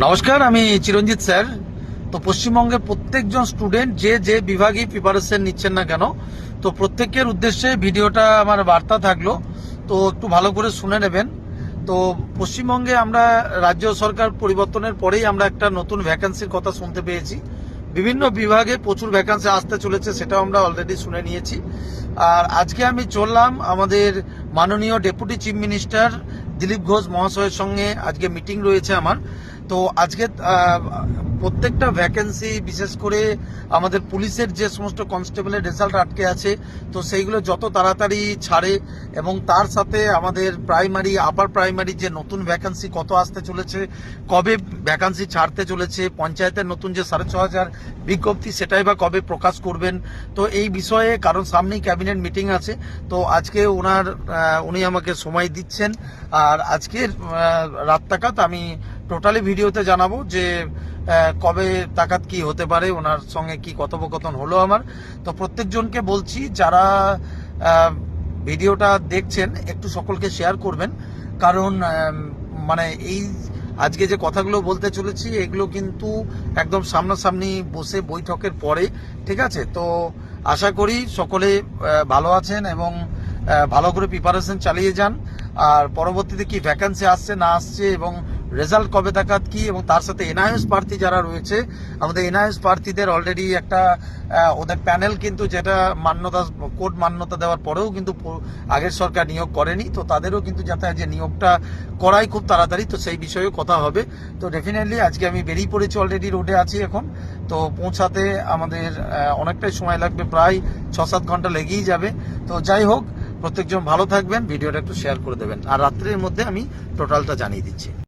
নমস্কার, আমি চিরঞ্জিত স্যার। তো পশ্চিমবঙ্গের প্রত্যেকজন স্টুডেন্ট যে যে বিভাগে প্রিপারেশন নিচ্ছেন না কেন, তো প্রত্যেকের উদ্দেশ্যে ভিডিওটা আমার বার্তা থাকলো, তো একটু ভালো করে শুনে নেবেন। তো পশ্চিমবঙ্গে আমরা রাজ্য সরকার পরিবর্তনের পরেই আমরা একটা নতুন ভ্যাকান্সির কথা শুনতে পেয়েছি। বিভিন্ন বিভাগে প্রচুর ভ্যাকান্সি আসতে চলেছে, সেটাও আমরা অলরেডি শুনে নিয়েছি। আর আজকে আমি চললাম আমাদের মাননীয় deputy chief minister Dilip Ghosh মহাশয়ের সঙ্গে আজকে মিটিং রয়েছে আমার। তো আজকে প্রত্যেকটা ভ্যাকেন্সি, বিশেষ করে আমাদের পুলিশের যে সমস্ত কনস্টেবলের রেজাল্ট আটকে আছে, তো সেইগুলো যত তাড়াতাড়ি ছাড়ে, এবং তার সাথে আমাদের প্রাইমারি আপার প্রাইমারি যে নতুন ভ্যাকেন্সি কত আসতে চলেছে, কবে ভ্যাকেন্সি ছাড়তে চলেছে, পঞ্চায়েতের নতুন যে 6,500 বিজ্ঞপ্তি সেটাই বা কবে প্রকাশ করবেন। তো এই বিষয়ে, কারণ সামনেই ক্যাবিনেট মিটিং আছে, তো আজকে উনি আমাকে সময় দিচ্ছেন। আর আজকের রাত নাগাদ আমি টোটালি ভিডিওতে জানাবো যে কবে তাকাত কি হতে পারে, ওনার সঙ্গে কি কথোপকথন হলো আমার। তো প্রত্যেকজনকে বলছি, যারা ভিডিওটা দেখছেন একটু সকলকে শেয়ার করবেন, কারণ মানে এই আজকে যে কথাগুলো বলতে চলেছি এগুলো কিন্তু একদম সামনাসামনি বসে বৈঠকের পরে, ঠিক আছে? তো আশা করি সকলে ভালো আছেন এবং ভালো করে প্রিপারেশন চালিয়ে যান। আর পরবর্তীতে কি ভ্যাকান্সি আসছে না আসছে এবং রেজাল্ট কবে নাগাদ কি, এবং তার সাথে এনআইএস প্রার্থী যারা রয়েছে, আমাদের এনআইএস প্রার্থীদের অলরেডি একটা ওদের প্যানেল কিন্তু, যেটা কোর্ট মান্যতা দেওয়ার পরেও কিন্তু আগের সরকার নিয়োগ করেনি, তো তাদেরও কিন্তু যাতে যে নিয়োগটা করাই খুব তাড়াতাড়ি, তো সেই বিষয়েও কথা হবে। তো ডেফিনেটলি আজকে আমি বেরিয়ে পড়েছি, অলরেডি রোডে আছি এখন। তো পৌঁছাতে আমাদের অনেকটাই সময় লাগবে, প্রায় 6-7 ঘন্টা লেগেই যাবে। তো যাই হোক, প্রত্যেকজন ভালো থাকবেন, ভিডিওটা একটু শেয়ার করে দেবেন, আর রাত্রের মধ্যে আমি টোটালটা জানিয়ে দিচ্ছি।